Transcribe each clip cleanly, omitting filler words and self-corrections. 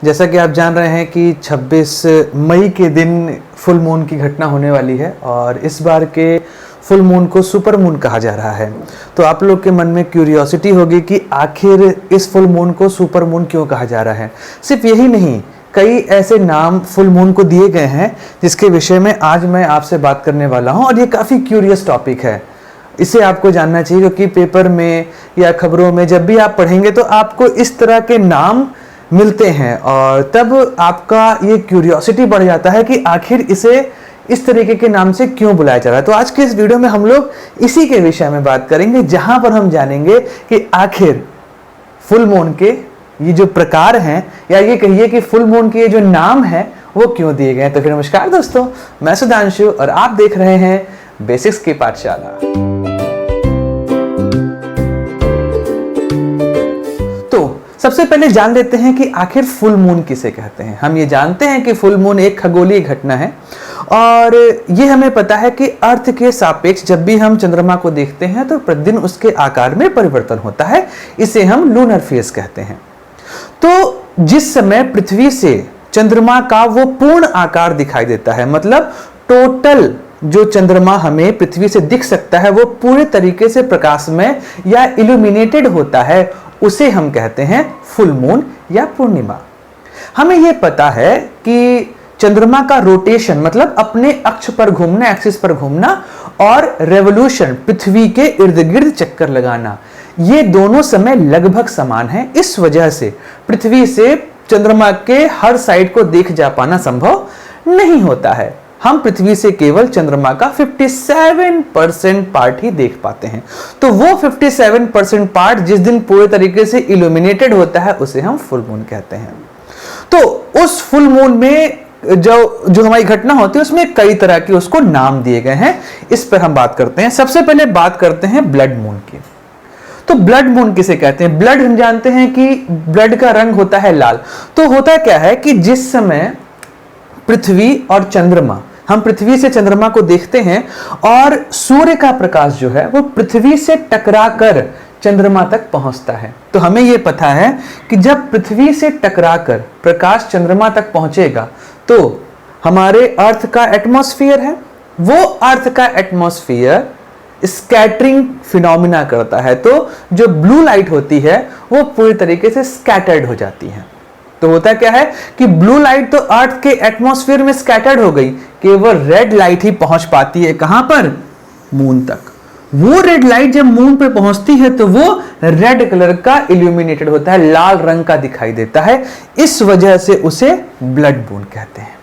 जैसा कि आप जान रहे हैं कि 26 मई के दिन फुल मून की घटना होने वाली है और इस बार के फुल मून को सुपर मून कहा जा रहा है। तो आप लोग के मन में क्यूरियोसिटी होगी कि आखिर इस फुल मून को सुपर मून क्यों कहा जा रहा है। सिर्फ यही नहीं, कई ऐसे नाम फुल मून को दिए गए हैं जिसके विषय में आज मैं आपसे बात करने वाला हूं और ये काफ़ी क्यूरियस टॉपिक है। इसे आपको जानना चाहिए क्योंकि पेपर में या खबरों में जब भी आप पढ़ेंगे तो आपको इस तरह के नाम मिलते हैं और तब आपका ये क्यूरियोसिटी बढ़ जाता है कि आखिर इसे इस तरीके के नाम से क्यों बुलाया जा रहा है। तो आज के इस वीडियो में हम लोग इसी के विषय में बात करेंगे, जहां पर हम जानेंगे कि आखिर फुल मून के ये जो प्रकार हैं या ये कहिए कि फुल मून के ये जो नाम है वो क्यों दिए गए हैं। तो फिर नमस्कार दोस्तों, मैं सुधांशु और आप देख रहे हैं बेसिक्स की पाठशाला। सबसे पहले जान लेते हैं कि आखिर फुल मून किसे कहते हैं। हम ये जानते हैं कि फुल मून एक खगोलीय घटना है और ये हमें पता है कि अर्थ के सापेक्ष जब भी हम चंद्रमा को देखते हैं तो प्रतिदिन उसके आकार में परिवर्तन होता है। इसे हम लूनर फेज कहते हैं। तो जिस समय पृथ्वी से चंद्रमा का वो पूर्ण आकार दिखाई देता है, मतलब टोटल जो चंद्रमा हमें पृथ्वी से दिख सकता है वो पूरे तरीके से प्रकाशमय या इल्यूमिनेटेड होता है, उसे हम कहते हैं फुल मून या पूर्णिमा। हमें यह पता है कि चंद्रमा का रोटेशन मतलब अपने अक्ष पर घूमना, एक्सिस पर घूमना और रेवोल्यूशन पृथ्वी के इर्द गिर्द चक्कर लगाना, ये दोनों समय लगभग समान है। इस वजह से पृथ्वी से चंद्रमा के हर साइड को देख जा पाना संभव नहीं होता है। हम पृथ्वी से केवल चंद्रमा का 57% पार्ट ही देख पाते हैं। तो वो 57% पार्ट जिस दिन पूरे तरीके से इल्यूमिनेटेड होता है उसे हम फुल मून कहते हैं। तो उस फुल मून में जो हमारी घटना होती है उसमें कई तरह के उसको नाम दिए गए हैं। इस पर हम बात करते हैं। सबसे पहले बात करते हैं ब्लड मून की। तो ब्लड मून किसे कहते हैं? ब्लड हम जानते हैं कि ब्लड का रंग होता है लाल। तो होता क्या है कि जिस समय पृथ्वी और चंद्रमा, हम पृथ्वी से चंद्रमा को देखते हैं और सूर्य का प्रकाश जो है वो पृथ्वी से टकराकर चंद्रमा तक पहुंचता है। तो हमें यह पता है कि जब पृथ्वी से टकराकर प्रकाश चंद्रमा तक पहुंचेगा तो हमारे अर्थ का एटमॉस्फेयर है, वो अर्थ का एटमॉस्फेयर स्कैटरिंग फिनोमिना करता है। तो जो ब्लू लाइट होती है वो पूरी तरीके से स्कैटर्ड हो जाती है। तो होता क्या है कि ब्लू लाइट तो अर्थ के एटमॉस्फेयर में स्कैटर्ड हो गई, केवल रेड लाइट ही पहुंच पाती है कहां पर? मून तक। वो रेड लाइट जब मून पे पहुंचती है तो वो रेड कलर का इल्यूमिनेटेड होता है, लाल रंग का दिखाई देता है। इस वजह से उसे ब्लड मून कहते हैं।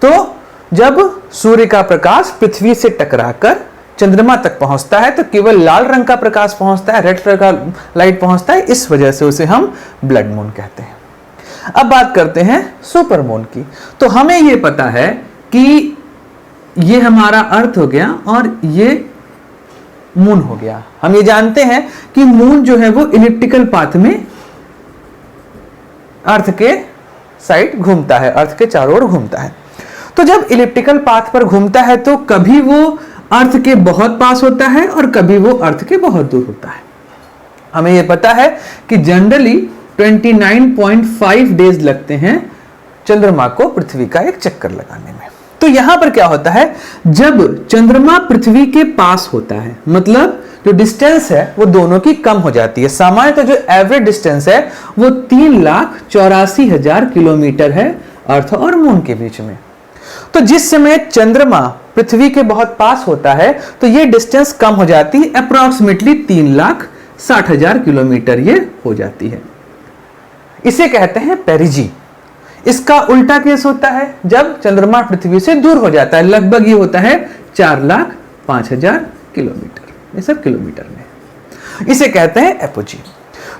तो जब सूर्य का प्रकाश पृथ्वी से टकराकर चंद्रमा तक पहुंचता है तो केवल लाल रंग का प्रकाश पहुंचता है, रेड कलर का लाइट पहुंचता है। इस वजह से उसे हम ब्लड मून कहते हैं। अब बात करते हैं सुपर मून की। तो हमें यह पता है कि ये हमारा अर्थ हो गया और ये मून हो गया। हम ये जानते हैं कि मून जो है वो इलिप्टिकल पाथ में अर्थ के साइड घूमता है, अर्थ के चारों ओर घूमता है। तो जब इलिप्टिकल पाथ पर घूमता है तो कभी वो अर्थ के बहुत पास होता है और कभी वो अर्थ के बहुत दूर होता है। हमें यह पता है कि जनरली 29.5 डेज लगते हैं चंद्रमा को पृथ्वी का एक चक्कर लगाने में। तो यहां पर क्या होता है, जब चंद्रमा पृथ्वी के पास होता है मतलब जो डिस्टेंस है वो दोनों की कम हो जाती है। सामान्यतः जो एवरेज डिस्टेंस है वो 3,84,000 किलोमीटर है अर्थ और मून के बीच में। तो जिस समय चंद्रमा पृथ्वी के बहुत पास होता है तो ये डिस्टेंस कम हो जाती है, अप्रॉक्सीमेटली 3,60,000 किलोमीटर ये हो जाती है। इसे कहते हैं पेरिजी। इसका उल्टा केस होता है जब चंद्रमा पृथ्वी से दूर हो जाता है, लगभग ये होता है 4,05,000 किलोमीटर, ये सब किलोमीटर में। इसे कहते हैं एपोजी।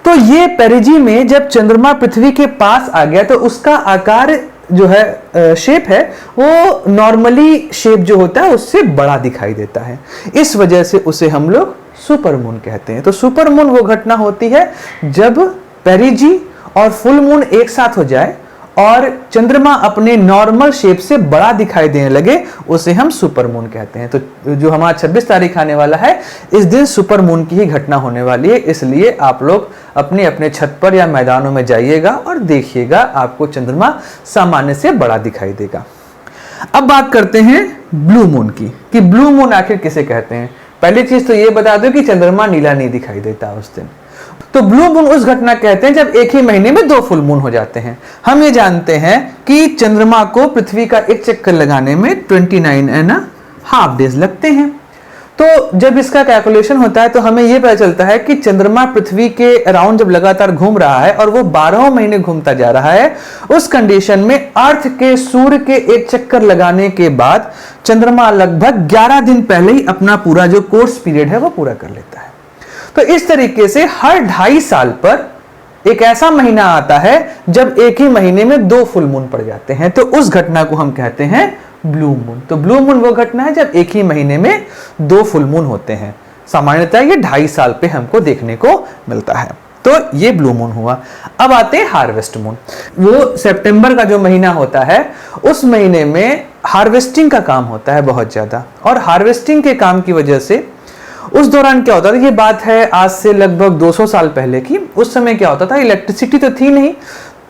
तो ये पेरिजी में जब चंद्रमा पृथ्वी के पास आ गया तो उसका आकार जो है शेप है वो नॉर्मली शेप जो होता है उससे बड़ा दिखाई देता है। इस वजह से उसे हम लोग सुपर मून कहते हैं। तो सुपर मून वो घटना होती है जब पेरिजी और फुल मून एक साथ हो जाए और चंद्रमा अपने नॉर्मल शेप से बड़ा दिखाई देने लगे, उसे हम सुपर मून कहते हैं। तो जो हमारा 26 तारीख आने वाला है, इस दिन सुपर मून की ही घटना होने वाली है, इसलिए आप लोग अपने अपने छत पर या मैदानों में जाइएगा और देखिएगा, आपको चंद्रमा सामान्य से बड़ा दिखाई देगा। अब बात करते हैं ब्लू मून की, कि ब्लू मून आखिर किसे कहते हैं। पहली चीज तो ये बता दो कि चंद्रमा नीला नहीं दिखाई देता उस दिन। तो ब्लू मून उस घटना कहते हैं जब एक ही महीने में 2 फुल मून हो जाते हैं। हम ये जानते हैं कि चंद्रमा को पृथ्वी का एक चक्कर लगाने में 29.5 डेज लगते हैं। तो जब इसका कैलकुलेशन होता है तो हमें यह पता चलता है कि चंद्रमा पृथ्वी के अराउंड जब लगातार घूम रहा है और वो 12 महीने घूमता जा रहा है, उस कंडीशन में अर्थ के सूर्य के एक चक्कर लगाने के बाद चंद्रमा लगभग 11 दिन पहले ही अपना पूरा जो कोर्स पीरियड है वो पूरा कर लेता है। तो इस तरीके से हर 2.5 साल पर एक ऐसा महीना आता है जब एक ही महीने में 2 फुल मून पड़ जाते हैं, तो उस घटना को हम कहते हैं ब्लू मून। तो ब्लू मून वो घटना है जब एक ही महीने में 2 फुल मून होते हैं। सामान्यतः ये 2.5 साल पे हमको देखने को मिलता है। तो ये ब्लू मून हुआ। अब आते हैं हार्वेस्ट मून। वो सितंबर का जो महीना होता है, उस महीने में हार्वेस्टिंग का काम होता है बहुत ज्यादा, और हार्वेस्टिंग के काम की वजह से उस दौरान क्या होता था, ये बात है आज से लगभग 200 साल पहले की। उस समय क्या होता था, इलेक्ट्रिसिटी तो थी नहीं,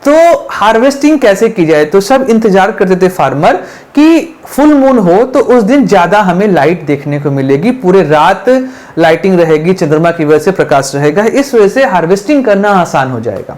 तो हार्वेस्टिंग कैसे की जाए, तो सब इंतजार करते थे फार्मर कि फुल मून हो तो उस दिन ज्यादा हमें लाइट देखने को मिलेगी, पूरे रात लाइटिंग रहेगी, चंद्रमा की वजह से प्रकाश रहेगा, इस वजह से हार्वेस्टिंग करना आसान हो जाएगा।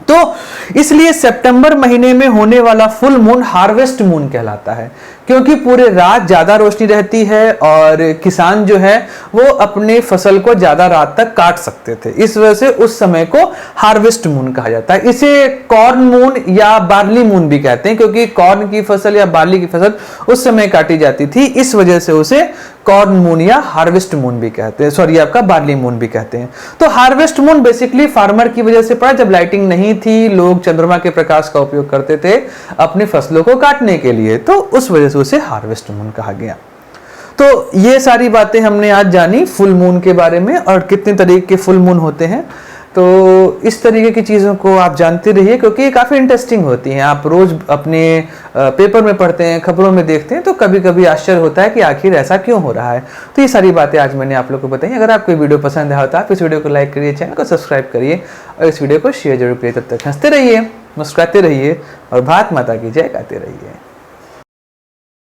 तो इसलिए सितंबर महीने में होने वाला फुल मून हार्वेस्ट मून कहलाता है, क्योंकि पूरे रात ज्यादा रोशनी रहती है और किसान जो है वो अपने फसल को ज्यादा रात तक काट सकते थे। इस वजह से उस समय को हार्वेस्ट मून कहा जाता है। इसे कॉर्न मून या बार्ली मून भी कहते हैं, क्योंकि कॉर्न की फसल या बार्ली की फसल उस समय काटी जाती थी, इस वजह से उसे कॉर्न मून या हार्वेस्ट मून भी कहते हैं, सॉरी आपका बार्ली मून भी कहते हैं। तो हार्वेस्ट मून बेसिकली फार्मर की वजह से पड़ा, जब लाइटिंग नहीं थी, लोग चंद्रमा के प्रकाश का उपयोग करते थे अपनी फसलों को काटने के लिए, तो उस वजह से उसे हार्वेस्ट मून कहा गया। तो ये सारी बातें हमने आज जानी फुल मून के बारे में, और कितने तरीके के फुल मून होते हैं। तो इस तरीके की चीज़ों को आप जानते रहिए, क्योंकि ये काफ़ी इंटरेस्टिंग होती हैं। आप रोज़ अपने पेपर में पढ़ते हैं, खबरों में देखते हैं, तो कभी कभी आश्चर्य होता है कि आखिर ऐसा क्यों हो रहा है। तो ये सारी बातें आज मैंने आप लोग को बताई। अगर आपको वीडियो पसंद आया तो आप इस वीडियो को लाइक करिए, चैनल को सब्सक्राइब करिए और इस वीडियो को शेयर जरूर करिए। तब तक हंसते रहिए, मुस्कुराते रहिए और भारत माता की जय गाते रहिए।